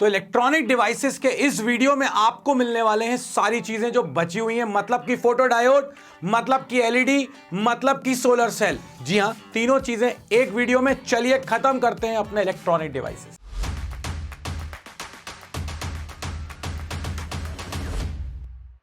तो electronic devices के इस वीडियो में आपको मिलने वाले हैं सारी चीजें जो बची हुई हैं, मतलब कि फोटो डायोड, मतलब कि एलईडी, मतलब कि सोलर सेल। जी हां, तीनों चीजें एक वीडियो में। चलिए खत्म करते हैं अपने इलेक्ट्रॉनिक डिवाइसेस।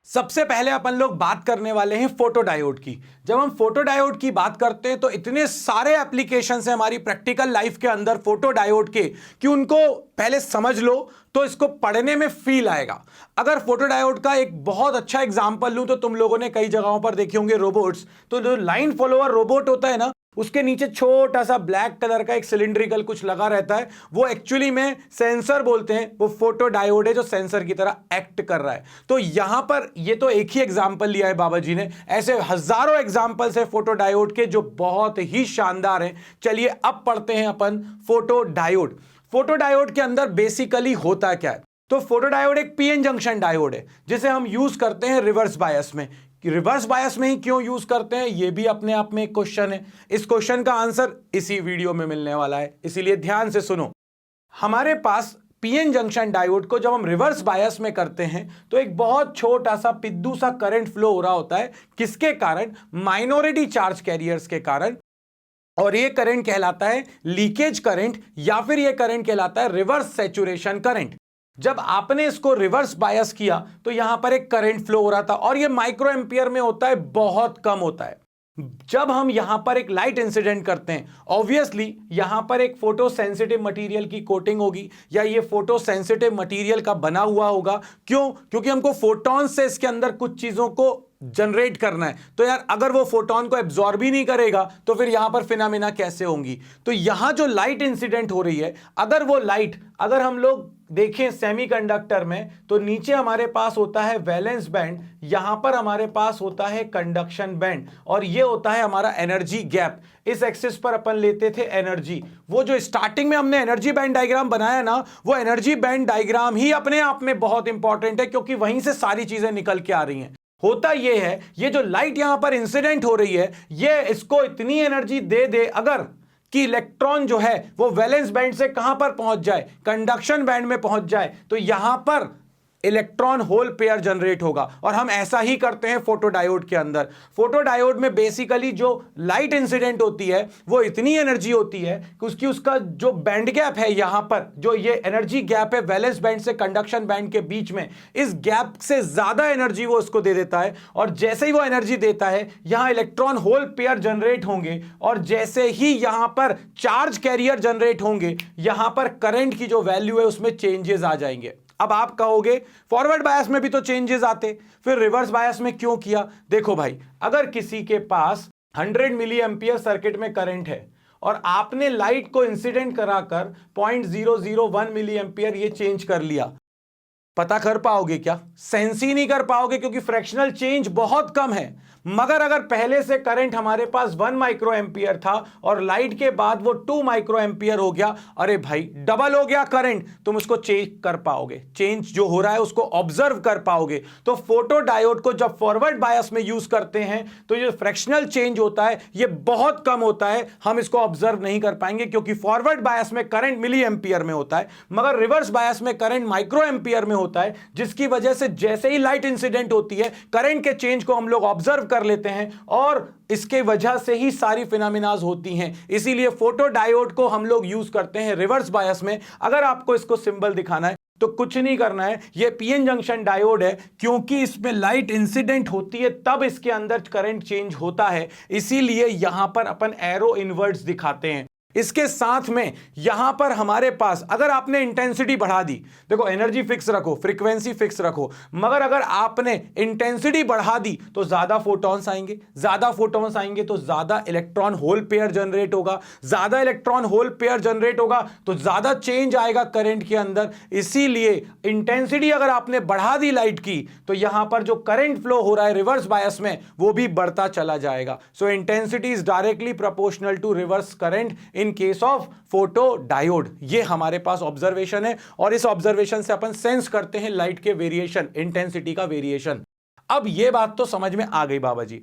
सबसे पहले अपन लोग बात करने वाले हैं फोटो डायोड की। जब हम फोटो डायोड की बात करते हैं तो इतने सारे एप्लीकेशंस हैं हमारी प्रैक्टिकल लाइफ के अंदर फोटो डायोड के कि उनको पहले समझ लो तो इसको पढ़ने में फील आएगा। अगर फोटो डायोड का एक बहुत अच्छा एग्जांपल लूं तो तुम लोगों ने कई जगहों पर देखे होंगे रोबोट्स। तो जो लाइन फॉलोअर रोबोट होता है ना, उसके नीचे छोटा सा ब्लैक कलर का एक सिलिंड्रिकल कुछ लगा रहता है, वो एक्चुअली में सेंसर बोलते हैं। वो फोटो डायोड है जो सेंसर की तरह एक्ट कर रहा है। तो यहां पर ये तो एक ही एग्जांपल लिया है बाबा जी ने, ऐसे हजारों एग्जांपल्स है फोटो डायोड के जो बहुत ही शानदार हैं। चलिए अब पढ़ते हैं अपन फोटो डायोड। फोटो डायोड के अंदर बेसिकली होता क्या है? तो फोटो डायोड एक पीएन जंक्शन डायोड है जिसे हम यूज करते हैं रिवर्स बायस में। कि रिवर्स बायस में ही क्यों यूज करते हैं, यह भी अपने आप में एक क्वेश्चन है। इस क्वेश्चन का आंसर इसी वीडियो में मिलने वाला है, इसीलिए ध्यान से सुनो। हमारे पास पीएन जंक्शन डायोड को जब हम रिवर्स बायस में करते हैं तो एक बहुत छोटा सा पिद्दू सा करंट फ्लो हो रहा होता है। किसके कारण? माइनॉरिटी चार्ज कैरियर्स के कारण। और यह करंट कहलाता है लीकेज करंट, या फिर यह करंट कहलाता है रिवर्स सैचुरेशन करंट। जब आपने इसको रिवर्स बायस किया तो यहां पर एक करंट फ्लो हो रहा था और यह माइक्रो एम्पियर में होता है, बहुत कम होता है। जब हम यहां पर एक लाइट इंसिडेंट करते हैं, ऑब्वियसली यहां पर एक फोटो सेंसिटिव मटेरियल की कोटिंग होगी या ये फोटो सेंसिटिव मटेरियल का बना हुआ होगा। क्यों? क्योंकि हमको फोटॉन से इसके अंदर कुछ चीजों को जनरेट करना है। तो यार अगर वो फोटोन को एब्जॉर्ब ही नहीं करेगा तो फिर यहां पर फिनोमेना कैसे होंगी? तो यहां जो लाइट इंसिडेंट हो रही है, अगर वो लाइट, अगर हम लोग देखें सेमीकंडक्टर में, तो नीचे हमारे पास होता है वैलेंस बैंड, यहां पर हमारे पास होता है कंडक्शन बैंड, और ये होता है हमारा एनर्जी गैप। इस एक्सिस पर अपन लेते थे एनर्जी। वो जो स्टार्टिंग में हमने एनर्जी बैंड डायग्राम बनाया ना, वो एनर्जी बैंड डायग्राम ही अपने आप में बहुत इंपॉर्टेंट है, क्योंकि वहीं से सारी चीजें निकल के आ रही हैं। होता यह है, ये जो लाइट यहां पर इंसिडेंट हो रही है, ये इसको इतनी एनर्जी दे दे अगर कि इलेक्ट्रॉन जो है वो वैलेंस बैंड से कहां पर पहुंच जाए, कंडक्शन बैंड में पहुंच जाए, तो यहां पर इलेक्ट्रॉन होल पेयर जनरेट होगा। और हम ऐसा ही करते हैं फोटो डायोड के अंदर। फोटो डायोड में बेसिकली जो लाइट इंसिडेंट होती है वो इतनी एनर्जी होती है कि उसका जो बैंड गैप है, यहां पर जो ये एनर्जी गैप है वैलेंस बैंड से कंडक्शन बैंड के बीच में, इस गैप से ज्यादा एनर्जी वो उसको दे देता है। और जैसे ही वो एनर्जी देता है, यहां इलेक्ट्रॉन होल पेयर जनरेट होंगे, और जैसे ही यहां पर चार्ज कैरियर जनरेट होंगे, यहां पर करंट की जो वैल्यू है उसमें चेंजेस आ जाएंगे। अब आप कहोगे फॉरवर्ड बायस में भी तो चेंजेस आते, फिर रिवर्स बायस में क्यों किया? देखो भाई, अगर किसी के पास 100 मिली एम्पियर सर्किट में करंट है और आपने लाइट को इंसिडेंट कराकर 0.001 मिली एम्पियर ये चेंज कर लिया, पता कर पाओगे क्या? सेंस ही नहीं कर पाओगे, क्योंकि फ्रैक्शनल चेंज बहुत कम है। मगर अगर पहले से करंट हमारे पास 1 माइक्रो एम्पियर था और लाइट के बाद वो 2 माइक्रो एम्पियर हो गया, अरे भाई डबल हो गया करंट, तुम उसको चेक कर पाओगे, चेंज जो हो रहा है उसको ऑब्जर्व कर पाओगे। तो फोटो डायोड को जब फॉरवर्ड बायस में यूज करते हैं तो ये फ्रैक्शनल चेंज होता है, ये बहुत कम होता है, हम इसको ऑब्जर्व नहीं कर पाएंगे, क्योंकि फॉरवर्ड बायस में करंट मिली एम्पियर में होता है, मगर रिवर्स बायस में करंट माइक्रो एम्पियर में होता है, जिसकी वजह से जैसे ही लाइट इंसिडेंट होती है, करंट के चेंज को हम लोग ऑब्जर्व कर लेते हैं, और इसके वजह से ही सारी फिनोमेनाज होती हैं। इसीलिए फोटो डायोड को हम लोग यूज करते हैं रिवर्स बायस में। अगर आपको इसको सिंबल दिखाना है तो कुछ नहीं करना है, ये पीएन जंक्शन डायोड है, क्योंकि इसमें लाइट इंसिडेंट होती है तब इसके अंदर करंट चेंज होता है, इसीलिए यहां पर अपन एरो इनवर्ट्स दिखाते हैं। इसके साथ में यहां पर हमारे पास, अगर आपने इंटेंसिटी बढ़ा दी, देखो एनर्जी फिक्स रखो, फ्रीक्वेंसी फिक्स रखो, मगर अगर आपने इंटेंसिटी बढ़ा दी तो ज्यादा फोटॉन्स आएंगे, ज्यादा फोटॉन्स आएंगे तो ज्यादा इलेक्ट्रॉन होल पेयर जनरेट होगा, ज्यादा इलेक्ट्रॉन होल पेयर जनरेट होगा तो ज्यादा चेंज आएगा करंट के अंदर। इसीलिए इंटेंसिटी अगर आपने बढ़ा दी लाइट की तो यहां पर जो करंट फ्लो हो रहा है रिवर्स बायस में वो भी बढ़ता चला जाएगा। So intensity is directly proportional to reverse current in case of photo diode. ये हमारे पास ऑब्जर्वेशन है, और इस ऑब्जर्वेशन से अपन सेंस करते हैं लाइट के वेरिएशन, इंटेंसिटी का वेरिएशन। अब ये बात तो समझ में आ गई बाबा जी।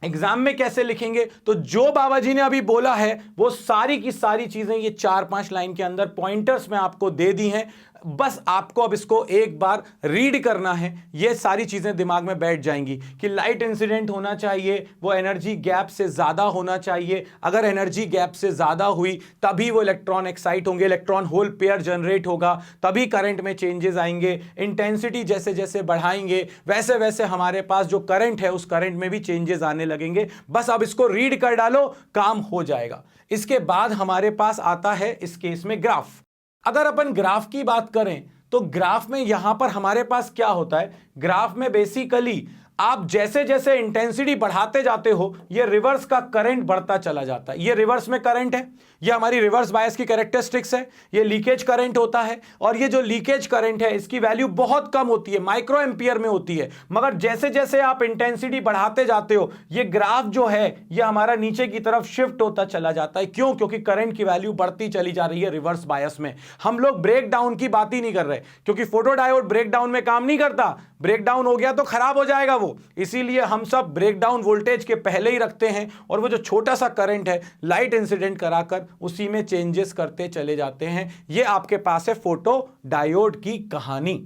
एग्जाम में कैसे लिखेंगे? तो जो बाबा जी ने अभी बोला है वो सारी की सारी चीजें ये 4-5 लाइन के अंदर पॉइंटर्स में आपको दे दी हैं। बस आपको अब इसको एक बार रीड करना है, ये सारी चीजें दिमाग में बैठ जाएंगी कि लाइट इंसिडेंट होना चाहिए, वो एनर्जी गैप से ज्यादा होना चाहिए। अगर एनर्जी गैप से ज्यादा हुई तभी वो इलेक्ट्रॉन एक्साइट होंगे, इलेक्ट्रॉन होल पेयर जनरेट होगा, तभी करंट में चेंजेस आएंगे। इंटेंसिटी जैसे जैसे बढ़ाएंगे वैसे वैसे हमारे पास जो करंट है उस करंट में भी चेंजेस आने लगेंगे। बस अब इसको रीड कर डालो, काम हो जाएगा। इसके बाद हमारे पास आता है इस केस में ग्राफ। अगर अपन ग्राफ की बात करें तो ग्राफ में यहां पर हमारे पास क्या होता है, ग्राफ में बेसिकली आप जैसे जैसे इंटेंसिटी बढ़ाते जाते हो ये रिवर्स का करंट बढ़ता चला जाता है। ये रिवर्स में करंट है, ये हमारी रिवर्स बायस की कैरेक्टरिस्टिक्स है। ये लीकेज करंट होता है और ये जो लीकेज करंट है इसकी वैल्यू बहुत कम होती है, माइक्रो एम्पियर में होती है। मगर जैसे जैसे आप इंटेंसिटी बढ़ाते जाते हो ये ग्राफ जो है ये हमारा नीचे की तरफ शिफ्ट होता चला जाता है। क्यों? क्योंकि करंट की वैल्यू बढ़ती चली जा रही है रिवर्स बायस में। हम लोग ब्रेक डाउन की बात ही नहीं कर रहे क्योंकि फोटोडायोड ब्रेक डाउन में काम नहीं करता। ब्रेक डाउन हो गया तो खराब हो जाएगा वो, इसीलिए हम सब ब्रेक डाउन वोल्टेज के पहले ही रखते हैं और वो जो छोटा सा करंट है लाइट इंसिडेंट कराकर उसी में चेंजेस करते चले जाते हैं। ये आपके पास है फोटो डायोड की कहानी।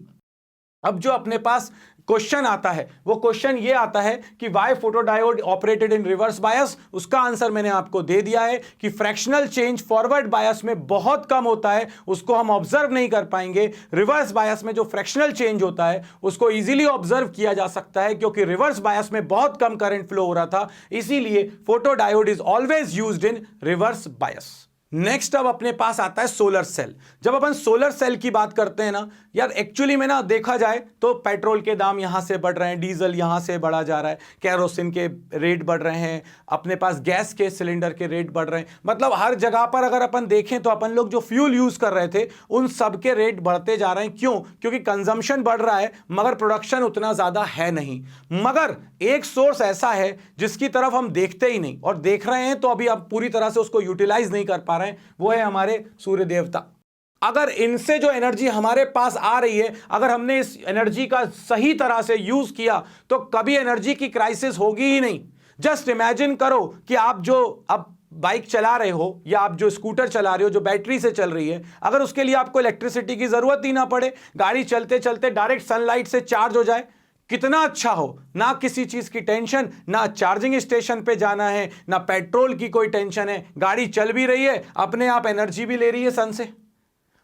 अब जो अपने पास क्वेश्चन आता है वो क्वेश्चन ये आता है कि why photodiode operated in reverse bias. उसका आंसर मैंने आपको दे दिया है कि फ्रैक्शनल चेंज फॉरवर्ड बायस में बहुत कम होता है, उसको हम ऑब्जर्व नहीं कर पाएंगे। रिवर्स बायस में जो फ्रैक्शनल चेंज होता है उसको इजीली ऑब्जर्व किया जा सकता है क्योंकि रिवर्स बायस में बहुत कम करंट फ्लो हो रहा था, इसीलिए photodiode is always used in reverse bias. Next अब अपने पास आता है सोलर सेल। जब अपन सोलर सेल की बात करते हैं ना यार, एक्चुअली में ना देखा जाए तो पेट्रोल के दाम यहां से बढ़ रहे हैं, डीजल यहां से बढ़ा जा रहा है, कैरोसिन के रेट बढ़ रहे हैं, अपने पास गैस के सिलेंडर के रेट बढ़ रहे हैं। मतलब हर जगह पर अगर अपन देखें तो अपन लोग जो फ्यूल यूज कर रहे थे उन सब के रेट बढ़ते जा रहे हैं। क्यों? क्योंकि कंजम्पशन बढ़ रहा है मगर प्रोडक्शन उतना ज्यादा है नहीं। मगर एक सोर्स ऐसा है जिसकी तरफ हम देखते ही नहीं और देख रहे हैं तो अभी आप पूरी तरह से उसको यूटिलाइज नहीं कर पा रहे हैं, वो है हमारे सूर्य देवता। अगर इनसे जो एनर्जी हमारे पास आ रही है, अगर हमने इस एनर्जी का सही तरह से यूज किया तो कभी एनर्जी की क्राइसिस होगी ही नहीं। जस्ट इमेजिन करो कि आप जो अब बाइक चला रहे हो या आप जो स्कूटर चला रहे हो जो बैटरी से चल रही है, अगर उसके लिए आपको इलेक्ट्रिसिटी की जरूरत ही ना पड़े, गाड़ी चलते चलते डायरेक्ट सनलाइट से चार्ज हो जाए, कितना अच्छा हो। ना किसी चीज की टेंशन, ना चार्जिंग स्टेशन पे जाना है, ना पेट्रोल की कोई टेंशन है, गाड़ी चल भी रही है, अपने आप एनर्जी भी ले रही है सन से।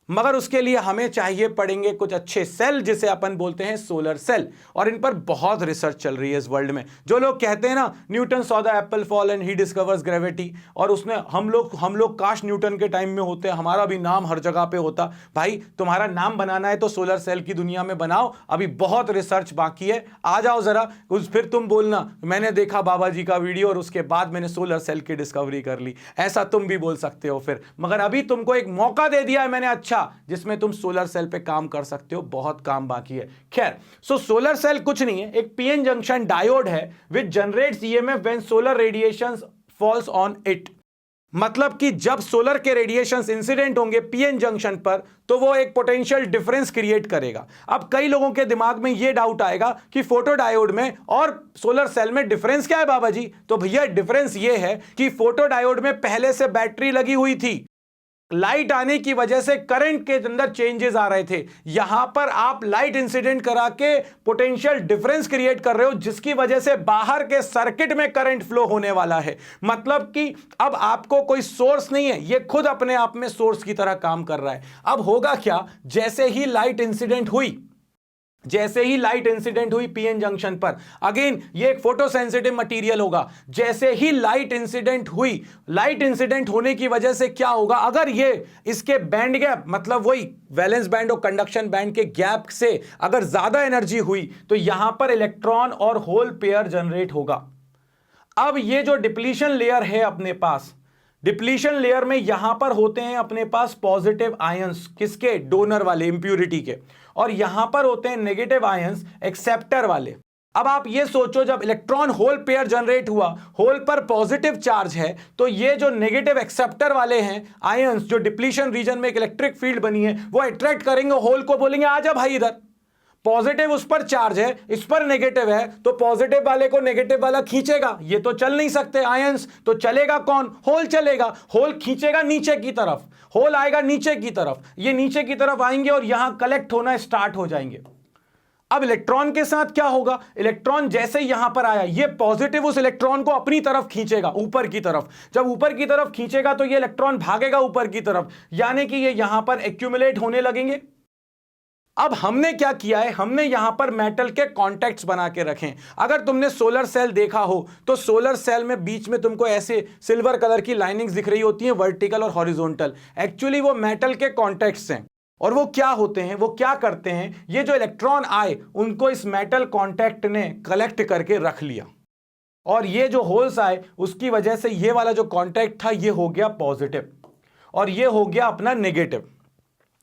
मगर उसके लिए हमें चाहिए पड़ेंगे कुछ अच्छे सेल जिसे अपन बोलते हैं सोलर सेल, और इन पर बहुत रिसर्च चल रही है इस वर्ल्ड में। जो लोग कहते हैं ना Newton saw the Apple fall and he discovers gravity, और उसने हम लोग काश न्यूटन के टाइम में होते, हमारा भी नाम हर जगह पे होता। भाई तुम्हारा नाम बनाना है तो सोलर सेल की दुनिया में बनाओ, अभी बहुत रिसर्च बाकी है। आ जाओ जरा, फिर तुम बोलना मैंने देखा बाबा जी का वीडियो और उसके बाद मैंने सोलर सेल की डिस्कवरी कर ली, ऐसा तुम भी बोल सकते हो फिर। मगर अभी तुमको एक मौका दे दिया है मैंने अच्छा, जिसमें तुम सोलर सेल पे काम कर सकते हो, बहुत काम बाकी है। खैर, सो सोलर सेल कुछ नहीं है, एक पीएन जंक्शन डायोड है which generates EMF when solar radiations falls on it. मतलब कि जब सोलर के रेडिएशंस इंसिडेंट होंगे पीएन जंक्शन पर तो वो एक पोटेंशियल डिफरेंस क्रिएट करेगा। अब कई लोगों के दिमाग में ये डाउट आएगा कि फोटोडायोड में और सोलर सेल में डिफरेंस क्या है बाबा जी? तो भैया डिफरेंस ये है कि फोटोडायोड में पहले से बैटरी लगी हुई थी, लाइट आने की वजह से करंट के अंदर चेंजेस आ रहे थे। यहां पर आप लाइट इंसिडेंट करा के पोटेंशियल डिफरेंस क्रिएट कर रहे हो जिसकी वजह से बाहर के सर्किट में करंट फ्लो होने वाला है। मतलब कि अब आपको कोई सोर्स नहीं है, ये खुद अपने आप में सोर्स की तरह काम कर रहा है। अब होगा क्या, जैसे ही लाइट इंसिडेंट हुई पीएन जंक्शन पर, अगेन ये एक फोटो सेंसिटिव मटेरियल होगा, जैसे ही लाइट इंसिडेंट होने की वजह से क्या होगा, अगर ये इसके बैंड गैप मतलब वही वैलेंस बैंड और कंडक्शन बैंड के गैप से अगर ज्यादा एनर्जी हुई तो यहां पर इलेक्ट्रॉन और होल पेयर जनरेट होगा। अब ये जो डिप्लीशन लेयर है अपने पास, डिप्लीशन लेयर में यहां पर होते हैं अपने पास पॉजिटिव आयंस, किसके? डोनर वाले, इंप्यूरिटी के, और यहां पर होते हैं नेगेटिव आयंस, एक्सेप्टर वाले। अब आप ये सोचो, जब इलेक्ट्रॉन होल पेयर जनरेट हुआ, होल पर पॉजिटिव चार्ज है, तो ये जो नेगेटिव एक्सेप्टर वाले हैं आयंस, जो डिप्लीशन रीजन में एक इलेक्ट्रिक फील्ड बनी है, वो अट्रैक्ट करेंगे होल को, बोलेंगे आजा भाई इधर। पॉजिटिव उस पर चार्ज है, इस पर नेगेटिव है, तो पॉजिटिव वाले को नेगेटिव वाला खींचेगा। ये तो चल नहीं सकते आयंस, तो चलेगा कौन? होल चलेगा। होल खींचेगा नीचे की तरफ, होल आएगा नीचे की तरफ, ये नीचे की तरफ आएंगे और यहां कलेक्ट होना स्टार्ट हो जाएंगे। अब इलेक्ट्रॉन के साथ क्या होगा? इलेक्ट्रॉन जैसे ही यहां पर आया, ये पॉजिटिव उस इलेक्ट्रॉन को अपनी तरफ खींचेगा, ऊपर की तरफ। जब ऊपर की तरफ खींचेगा तो ये इलेक्ट्रॉन भागेगा ऊपर की तरफ, यानी कि ये यहां पर एक्यूमुलेट होने लगेंगे। अब हमने क्या किया है, हमने यहां पर मेटल के कॉन्टैक्ट्स बना के रखे। अगर तुमने सोलर सेल देखा हो तो सोलर सेल में बीच में तुमको ऐसे सिल्वर कलर की लाइनिंग्स दिख रही होती हैं, वर्टिकल और हॉरिजॉन्टल। एक्चुअली वो मेटल के कॉन्टैक्ट्स हैं। और वो क्या होते हैं, वो क्या करते हैं, ये जो इलेक्ट्रॉन आए उनको इस मेटल कॉन्टैक्ट ने कलेक्ट करके रख लिया, और ये जो होल्स आए उसकी वजह से ये वाला जो कॉन्टैक्ट था ये हो गया पॉजिटिव और ये हो गया अपना नेगेटिव।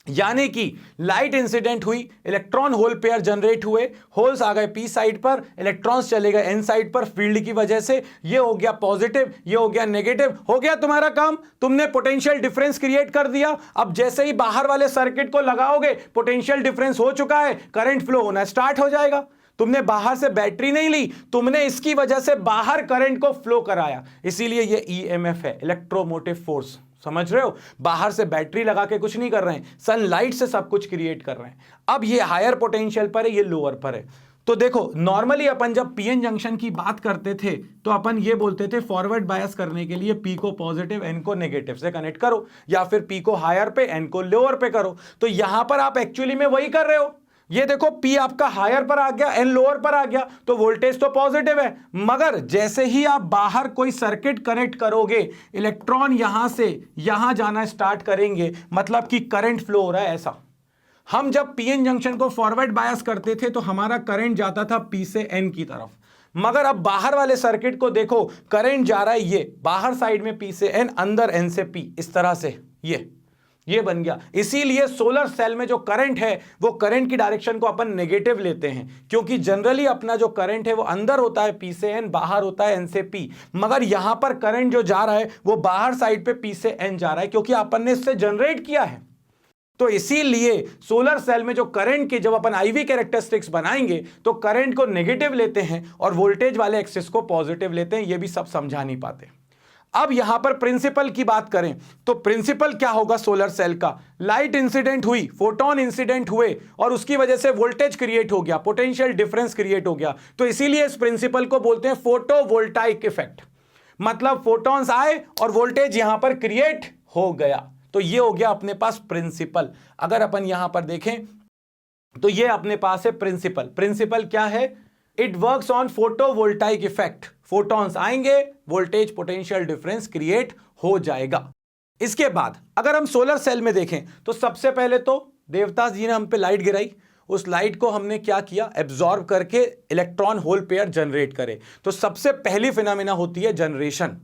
यानी कि लाइट इंसिडेंट हुई, इलेक्ट्रॉन होल पेयर जनरेट हुए, होल्स आ गए पी साइड पर, इलेक्ट्रॉन्स चले गए एन साइड पर फील्ड की वजह से। ये हो गया पॉजिटिव, ये हो गया नेगेटिव। हो गया तुम्हारा काम, तुमने पोटेंशियल डिफरेंस क्रिएट कर दिया। अब जैसे ही बाहर वाले सर्किट को लगाओगे, पोटेंशियल डिफरेंस हो चुका है, करंट फ्लो होना स्टार्ट हो जाएगा। तुमने बाहर से बैटरी नहीं ली, तुमने इसकी वजह से बाहर करंट को फ्लो कराया, इसीलिए ये ईएमएफ है, इलेक्ट्रोमोटिव फोर्स। समझ रहे हो? बाहर से बैटरी लगा के कुछ नहीं कर रहे हैं, सनलाइट से सब कुछ क्रिएट कर रहे हैं। अब ये हायर पोटेंशियल पर है, ये लोअर पर है। तो देखो, नॉर्मली अपन जब पीएन जंक्शन की बात करते थे तो अपन ये बोलते थे फॉरवर्ड बायस करने के लिए पी को पॉजिटिव, एन को नेगेटिव से कनेक्ट करो, या फिर पी को हायर पे, एन को लोअर पे करो। तो यहां पर आप एक्चुअली में वही कर रहे हो। ये देखो, पी आपका हायर पर आ गया, एन लोअर पर आ गया, तो वोल्टेज तो पॉजिटिव है। मगर जैसे ही आप बाहर कोई सर्किट कनेक्ट करोगे, इलेक्ट्रॉन यहां से यहां जाना स्टार्ट करेंगे, मतलब कि करंट फ्लो हो रहा है। ऐसा हम जब पीएन जंक्शन को फॉरवर्ड बायस करते थे तो हमारा करंट जाता था पी से एन की तरफ। मगर अब बाहर वाले सर्किट को देखो, करंट जा रहा है ये बाहर साइड में पी से एन, अंदर एन से पी, इस तरह से ये बन गया। इसीलिए सोलर सेल में जो करंट है वो करंट की डायरेक्शन को अपन नेगेटिव लेते हैं, क्योंकि जनरली अपना जो करंट है वो अंदर होता है पी से एन, बाहर होता है एन से पी। मगर यहां पर करंट जो जा रहा है वो बाहर साइड पे पी से एन जा रहा है, क्योंकि अपन ने इससे जनरेट किया है। तो इसीलिए सोलर सेल में जो करंट की जब अपन आईवी कैरेक्टरिस्टिक्स बनाएंगे तो करंट को नेगेटिव लेते हैं और वोल्टेज वाले एक्सिस को पॉजिटिव लेते हैं। ये भी सब समझा नहीं पाते। अब यहां पर प्रिंसिपल की बात करें तो प्रिंसिपल क्या होगा सोलर सेल का? लाइट इंसिडेंट हुई, फोटोन इंसिडेंट हुए और उसकी वजह से वोल्टेज क्रिएट हो गया, पोटेंशियल डिफरेंस क्रिएट हो गया। तो इसीलिए इस प्रिंसिपल को बोलते हैं फोटोवोल्टाइक इफेक्ट। मतलब फोटॉन्स आए और वोल्टेज यहां पर क्रिएट हो गया। तो ये हो गया अपने पास प्रिंसिपल। अगर अपन यहां पर देखें तो ये अपने पास है प्रिंसिपल। प्रिंसिपल क्या है? It works on photovoltaic effect. Photons आएंगे, वोल्टेज पोटेंशियल डिफरेंस क्रिएट हो जाएगा। इसके बाद अगर हम सोलर सेल में देखें तो सबसे पहले तो देवदास जी ने हम पे लाइट गिराई, उस लाइट को हमने क्या किया? एब्जॉर्ब करके इलेक्ट्रॉन होल पेयर जनरेट करे। तो सबसे पहली फिनोमिना होती है generation,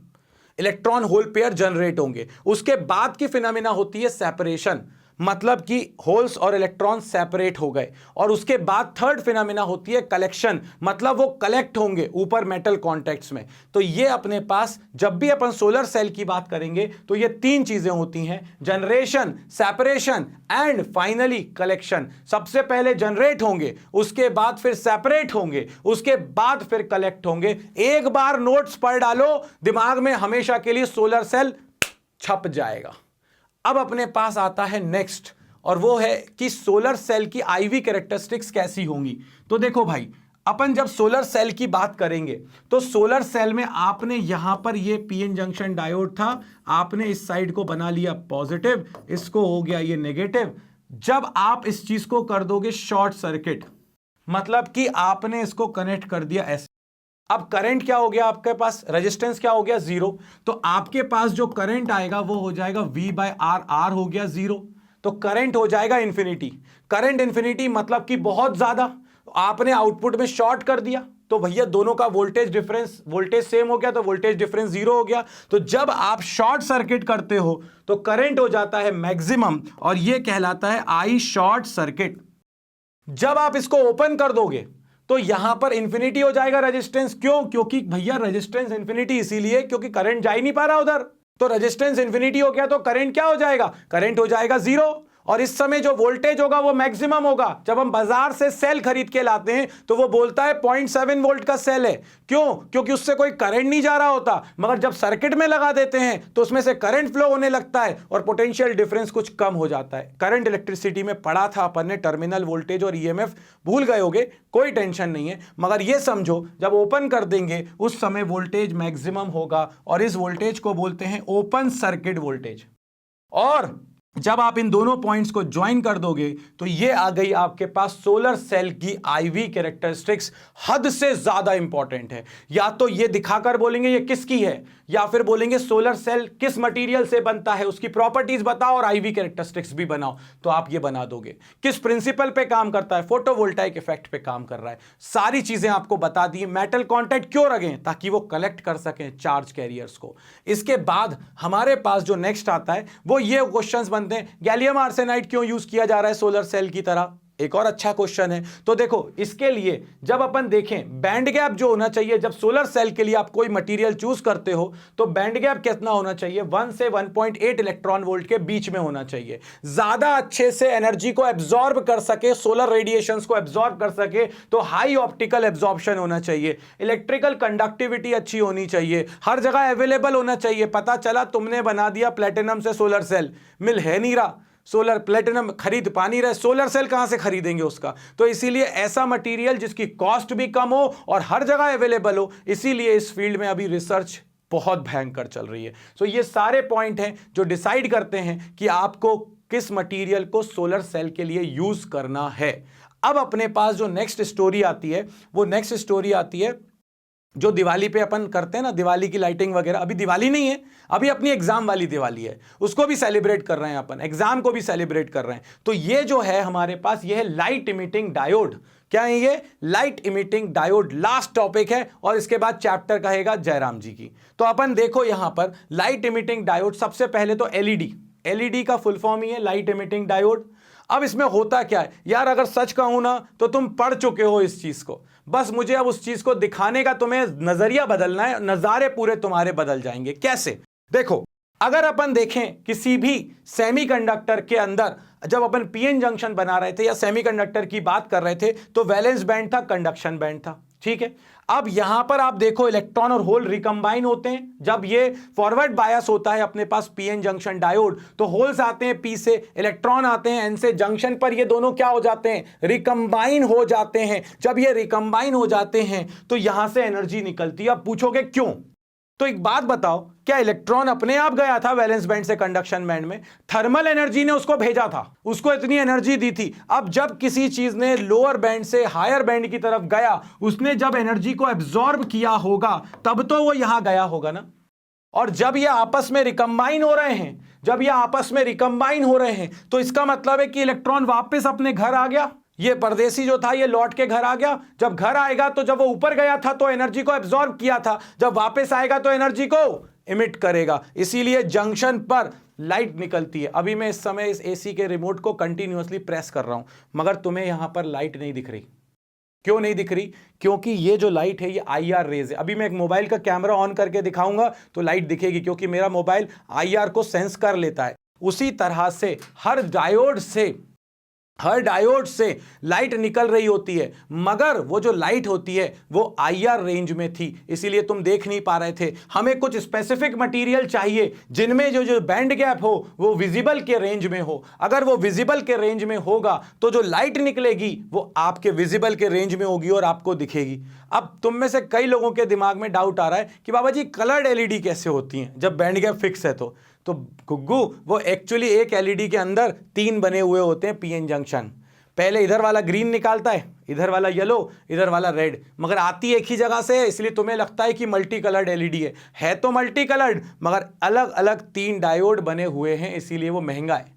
electron hole pair generate होंगे। उसके बाद की फिनोमिना होती है सेपरेशन, मतलब कि होल्स और इलेक्ट्रॉन सेपरेट हो गए। और उसके बाद थर्ड फिनोमिना होती है कलेक्शन, मतलब वो कलेक्ट होंगे ऊपर मेटल कॉन्टैक्ट्स में। तो ये अपने पास जब भी अपन सोलर सेल की बात करेंगे तो ये तीन चीजें होती हैं, generation, separation and finally collection. सबसे पहले जनरेट होंगे, उसके बाद फिर सेपरेट होंगे, उसके बाद फिर कलेक्ट होंगे। एक बार नोट्स पढ़ डालो, दिमाग में हमेशा के लिए सोलर सेल छप जाएगा। अब अपने पास आता है नेक्स्ट, और वो है कि सोलर सेल की आईवी कैरेक्टरिस्टिक्स कैसी होंगी। तो देखो भाई, अपन जब सोलर सेल की बात करेंगे तो सोलर सेल में आपने यहां पर ये पीएन जंक्शन डायोड था, आपने इस साइड को बना लिया पॉजिटिव, इसको हो गया ये नेगेटिव। जब आप इस चीज को कर दोगे शॉर्ट सर्किट, मतलब कि आपने इसको कनेक्ट कर दिया ऐसे, अब करंट क्या हो गया आपके पास? रेजिस्टेंस क्या हो गया? जीरो। तो आपके पास जो करंट आएगा वो हो जाएगा V बाय आर, आर हो गया जीरो। तो करंट हो जाएगा इंफिनिटी। करंट इंफिनिटी मतलब कि बहुत ज्यादा। आपने आउटपुट में शॉर्ट कर दिया तो भैया दोनों का वोल्टेज डिफरेंस, वोल्टेज सेम हो गया तो वोल्टेज डिफरेंस जीरो हो गया। तो जब आप शॉर्ट सर्किट करते हो तो करंट हो जाता है मैक्सिमम, और यह कहलाता है आई शॉर्ट सर्किट। जब आप इसको ओपन कर दोगे तो यहां पर इंफिनिटी हो जाएगा रेजिस्टेंस। क्यों? क्योंकि भैया रेजिस्टेंस इंफिनिटी इसीलिए क्योंकि करंट जा ही नहीं पा रहा उधर। तो रेजिस्टेंस इंफिनिटी हो गया तो करंट क्या हो जाएगा? करंट हो जाएगा जीरो। और इस समय जो वोल्टेज होगा वो मैक्सिमम होगा। जब हम बाजार से सेल खरीद के लाते हैं तो वो बोलता है 0.7 वोल्ट का सेल है। क्यों? क्योंकि उससे कोई करंट नहीं जा रहा होता। मगर जब सर्किट में लगा देते हैं तो उसमें से करंट फ्लो होने लगता है और पोटेंशियल डिफरेंस कुछ कम हो जाता है। करंट इलेक्ट्रिसिटी में पढ़ा था अपन ने, टर्मिनल वोल्टेज और ईएमएफ भूल गए होगे, कोई टेंशन नहीं है। मगर ये समझो जब ओपन कर देंगे उस समय वोल्टेज मैक्सिमम होगा और इस वोल्टेज को बोलते हैं ओपन सर्किट वोल्टेज। और जब आप इन दोनों पॉइंट्स को ज्वाइन कर दोगे तो ये आ गई आपके पास सोलर सेल की आईवी कैरेक्टरिस्टिक्स। हद से ज्यादा इंपॉर्टेंट है। या तो ये दिखाकर बोलेंगे ये किसकी है, या फिर बोलेंगे सोलर सेल किस मटेरियल से बनता है, उसकी प्रॉपर्टीज बताओ और आईवी कैरेक्टरिस्टिक्स भी बनाओ, तो आप ये बना दोगे। किस प्रिंसिपल पे काम करता है, फोटोवोल्टाइक इफेक्ट पे काम कर रहा है। सारी चीजें आपको बता दी। मेटल कॉन्टैक्ट क्यों रखें, ताकि वो कलेक्ट कर सकें चार्ज कैरियर्स को। इसके बाद हमारे पास जो नेक्स्ट आता है वो ये क्वेश्चंस बनते हैं, गैलियम आर्सेनाइड क्यों यूज किया जा रहा है सोलर सेल की तरह। एक और अच्छा क्वेश्चन है। तो देखो इसके लिए जब अपन देखें बैंड गैप जो होना चाहिए, जब सोलर सेल के लिए आप कोई मटेरियल चूज करते हो तो बैंड गैप कितना होना चाहिए, 1 से 1.8 इलेक्ट्रॉन वोल्ट के बीच में होना चाहिए। ज्यादा अच्छे से एनर्जी को एब्जॉर्ब कर सके, सोलर रेडिएशंस को एब्जॉर्ब कर सके, तो हाई ऑप्टिकल एब्जॉर्प्शन होना चाहिए। इलेक्ट्रिकल कंडक्टिविटी अच्छी होनी चाहिए, हर जगह अवेलेबल होना चाहिए। पता चला तुमने बना दिया प्लेटिनम से सोलर सेल, मिल है नहीं रहा, सोलर प्लेटिनम खरीद पा नहीं रहे, सोलर सेल कहां से खरीदेंगे उसका। तो इसीलिए ऐसा मटेरियल जिसकी कॉस्ट भी कम हो और हर जगह अवेलेबल हो, इसीलिए इस फील्ड में अभी रिसर्च बहुत भयंकर चल रही है। सो ये सारे पॉइंट हैं जो डिसाइड करते हैं कि आपको किस मटेरियल को सोलर सेल के लिए यूज करना है। अब अपने पास जो नेक्स्ट स्टोरी आती है वो नेक्स्ट स्टोरी आती है जो दिवाली पे अपन करते हैं ना, दिवाली की लाइटिंग वगैरह। अभी दिवाली नहीं है, अभी अपनी एग्जाम वाली दिवाली है, उसको भी सेलिब्रेट कर रहे हैं अपन, एग्जाम को भी सेलिब्रेट कर रहे हैं। तो ये जो है हमारे पास, ये है लाइट इमिटिंग डायोड। क्या है ये? Light emitting diode. Last topic है और इसके बाद चैप्टर कहेगा जयराम जी की। तो अपन देखो यहां पर लाइट इमिटिंग डायोड। सबसे पहले तो एलईडी, एलईडी का फुल फॉर्म ही है लाइट इमिटिंग डायोड। अब इसमें होता क्या है यार, अगर सच कहूं ना तो तुम पढ़ चुके हो इस चीज को, बस मुझे अब उस चीज को दिखाने का तुम्हें नजरिया बदलना है, नजारे पूरे तुम्हारे बदल जाएंगे। कैसे? देखो, अगर अपन देखें किसी भी सेमीकंडक्टर के अंदर, जब अपन पीएन जंक्शन बना रहे थे या सेमीकंडक्टर की बात कर रहे थे तो वैलेंस बैंड था, कंडक्शन बैंड था, ठीक है। अब यहां पर आप देखो इलेक्ट्रॉन और होल रिकंबाइन होते हैं। जब ये फॉरवर्ड बायस होता है अपने पास पीएन जंक्शन डायोड, तो होल्स आते हैं पी से, इलेक्ट्रॉन आते हैं एन से, जंक्शन पर ये दोनों क्या हो जाते हैं? रिकंबाइन हो जाते हैं। जब ये रिकंबाइन हो जाते हैं तो यहां से एनर्जी निकलती है। अब पूछोगे क्यों? तो एक बात बताओ, क्या इलेक्ट्रॉन अपने आप गया था वैलेंस बैंड से कंडक्शन बैंड में? थर्मल एनर्जी ने उसको भेजा था, उसको इतनी एनर्जी दी थी। अब जब किसी चीज ने लोअर बैंड से हायर बैंड की तरफ गया, उसने जब एनर्जी को एब्जॉर्ब किया होगा तब तो वो यहां गया होगा ना। और जब ये आपस में रिकंबाइन हो रहे हैं, जब ये आपस में रिकंबाइन हो रहे हैं तो इसका मतलब है कि इलेक्ट्रॉन वापस अपने घर आ गया। ये परदेसी जो था ये लौट के घर आ गया। जब घर आएगा तो जब वो ऊपर गया था तो एनर्जी को एब्जॉर्ब किया था, जब वापस आएगा तो एनर्जी को इमिट करेगा। इसीलिए जंक्शन पर लाइट निकलती है। अभी मैं इस समय इस एसी के रिमोट को कंटिन्यूअसली प्रेस कर रहा हूं, मगर तुम्हें यहां पर लाइट नहीं दिख रही। क्यों नहीं दिख रही? क्योंकि ये जो लाइट है ये आईआर रेज है। अभी मैं एक मोबाइल का कैमरा ऑन करके दिखाऊंगा तो लाइट दिखेगी, क्योंकि मेरा मोबाइल आईआर को सेंस कर लेता है। उसी तरह से हर डायोड से लाइट निकल रही होती है, मगर वो जो लाइट होती है वो आईआर रेंज में थी, इसीलिए तुम देख नहीं पा रहे थे। हमें कुछ स्पेसिफिक मटेरियल चाहिए जिनमें जो बैंड गैप हो वो विजिबल के रेंज में हो। अगर वो विजिबल के रेंज में होगा तो जो लाइट निकलेगी वो आपके विजिबल के रेंज में होगी और आपको दिखेगी। अब तुम में से कई लोगों के दिमाग में डाउट आ रहा है कि बाबा जी कलर्ड एलईडी कैसे होती हैं जब बैंड गैप फिक्स है? तो गुग्गू, वो एक्चुअली एक एलईडी के अंदर 3 बने हुए होते हैं पीएन जंक्शन। पहले इधर वाला ग्रीन निकालता है, इधर वाला येलो, इधर वाला रेड, मगर आती एक ही जगह से है, इसलिए तुम्हें लगता है कि मल्टी कलर्ड एलईडी है तो मल्टी कलर्ड, मगर अलग अलग 3 डायोड बने हुए हैं, इसीलिए वो महंगा है।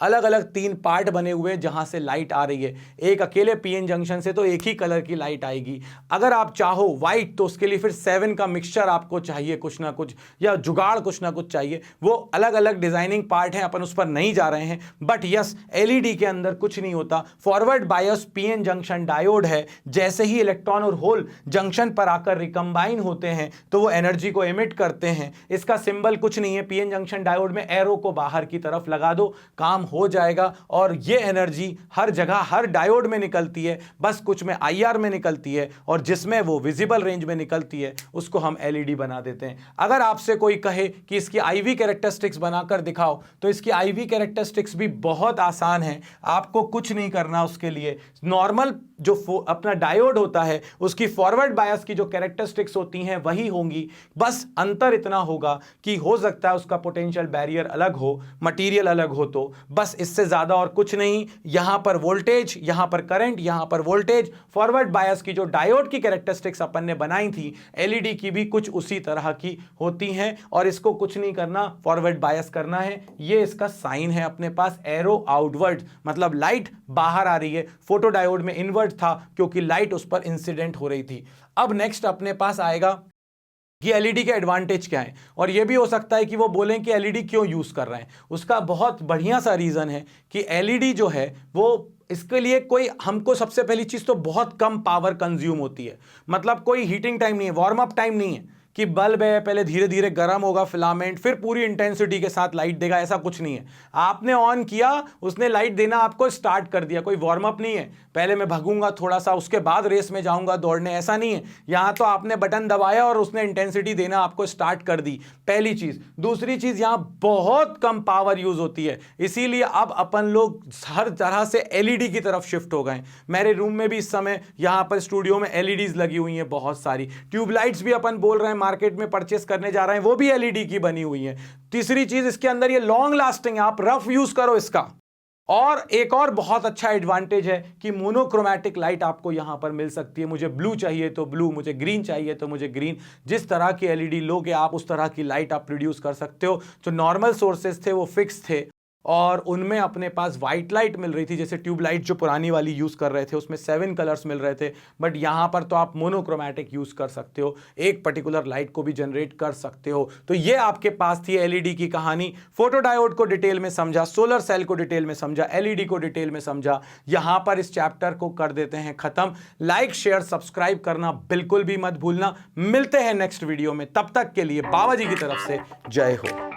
अलग अलग 3 पार्ट बने हुए हैं जहां से लाइट आ रही है। एक अकेले पीएन जंक्शन से तो एक ही कलर की लाइट आएगी। अगर आप चाहो वाइट तो उसके लिए फिर 7 का मिक्सचर आपको चाहिए कुछ ना कुछ, या जुगाड़ कुछ ना कुछ चाहिए। वो अलग अलग डिजाइनिंग पार्ट हैं, अपन उस पर नहीं जा रहे हैं। बट यस, एलईडी के अंदर कुछ नहीं होता। Forward bias PN junction diode है। जैसे ही इलेक्ट्रॉन और होल जंक्शन पर आकर रिकंबाइन होते हैं तो वो एनर्जी को एमिट करते हैं। इसका सिंबल कुछ नहीं है। पीएन जंक्शन डायोड में एरो को बाहर की तरफ लगा दो, काम हो जाएगा और ये एनर्जी हर जगह हर डायोड में निकलती है, बस कुछ में IR में निकलती है और जिसमें वो विजिबल रेंज में निकलती है उसको हम LED बना देते हैं। अगर आपसे कोई कहे कि इसकी IV कैरेक्टरिस्टिक्स बनाकर दिखाओ तो इसकी IV कैरेक्टरिस्टिक्स भी बहुत आसान है, आपको कुछ नहीं करना उसके लिए। नॉर्मल जो अपना डायोड होता है उसकी फॉरवर्ड बायस की जो कैरेक्टरिस्टिक्स होती हैं वही होंगी, बस अंतर इतना होगा कि हो सकता है उसका पोटेंशियल बैरियर अलग हो, मटेरियल अलग हो, तो बस इससे ज्यादा और कुछ नहीं। यहां पर वोल्टेज, यहां पर करंट, यहां पर वोल्टेज, फॉरवर्ड बायस की जो डायोड की कैरेक्टरिस्टिक्स अपन ने बनाई थी LED की भी कुछ उसी तरह की होती हैं और इसको कुछ नहीं करना, फॉरवर्ड बायस करना है। ये इसका साइन है अपने पास, एरो आउटवर्ड, मतलब लाइट बाहर आ रही है। फोटो डायोड में इनवर्ट था क्योंकि लाइट उस पर इंसिडेंट हो रही थी। अब नेक्स्ट अपने पास आएगा कि LED के एडवांटेज क्या है, और यह भी हो सकता है कि वो बोलें कि LED क्यों यूज कर रहे हैं। उसका बहुत बढ़िया सा रीजन है कि LED जो है वो इसके लिए कोई, हमको सबसे पहली चीज तो बहुत कम पावर कंज्यूम होती है, मतलब कोई हीटिंग टाइम नहीं है, वार्म अप टाइम नहीं है कि बल्ब है पहले धीरे धीरे गर्म होगा फिलामेंट फिर पूरी इंटेंसिटी के साथ लाइट देगा, ऐसा कुछ नहीं है। आपने ऑन किया, उसने लाइट देना आपको स्टार्ट कर दिया, कोई वार्म अप नहीं है, पहले मैं भागूंगा थोड़ा सा उसके बाद रेस में जाऊंगा दौड़ने, ऐसा नहीं है। यहां तो आपने बटन दबाया और उसने इंटेंसिटी देना आपको स्टार्ट कर दी, पहली चीज। दूसरी चीज, यहां बहुत कम पावर यूज होती है, इसीलिए अब अपन लोग हर तरह से LED की तरफ शिफ्ट हो गए। मेरे रूम में भी इस समय यहां पर स्टूडियो में LEDs लगी हुई हैं, बहुत सारी ट्यूबलाइट्स भी अपन बोल रहे हैं मार्केट में परचेस करने जा रहे हैं, वो भी LED की बनी हुई है। तीसरी चीज इसके अंदर ये लॉन्ग लास्टिंग है, आप रफ यूज करो इसका। और एक और बहुत अच्छा एडवांटेज है कि मोनोक्रोमैटिक लाइट आपको यहां पर मिल सकती है। मुझे ब्लू चाहिए तो ब्लू, मुझे ग्रीन चाहिए तो मुझे ग्रीन, जिस तरह की LED लोगे आप उस तरह की लाइट आप प्रोड्यूस कर सकते हो। जो नॉर्मल सोर्सेज थे वो फिक्स थे और उनमें अपने पास वाइट लाइट मिल रही थी, जैसे ट्यूबलाइट जो पुरानी वाली यूज कर रहे थे उसमें 7 कलर्स मिल रहे थे, बट यहां पर तो आप मोनोक्रोमैटिक यूज कर सकते हो, एक पर्टिकुलर लाइट को भी जनरेट कर सकते हो। तो ये आपके पास थी LED की कहानी। फोटो डायोड को डिटेल में समझा, सोलर सेल को डिटेल में समझा, LED को डिटेल में समझा। यहां पर इस चैप्टर को कर देते हैं खत्म। लाइक शेयर सब्सक्राइब करना बिल्कुल भी मत भूलना। मिलते हैं नेक्स्ट वीडियो में, तब तक के लिए बाबा जी की तरफ से जय हो।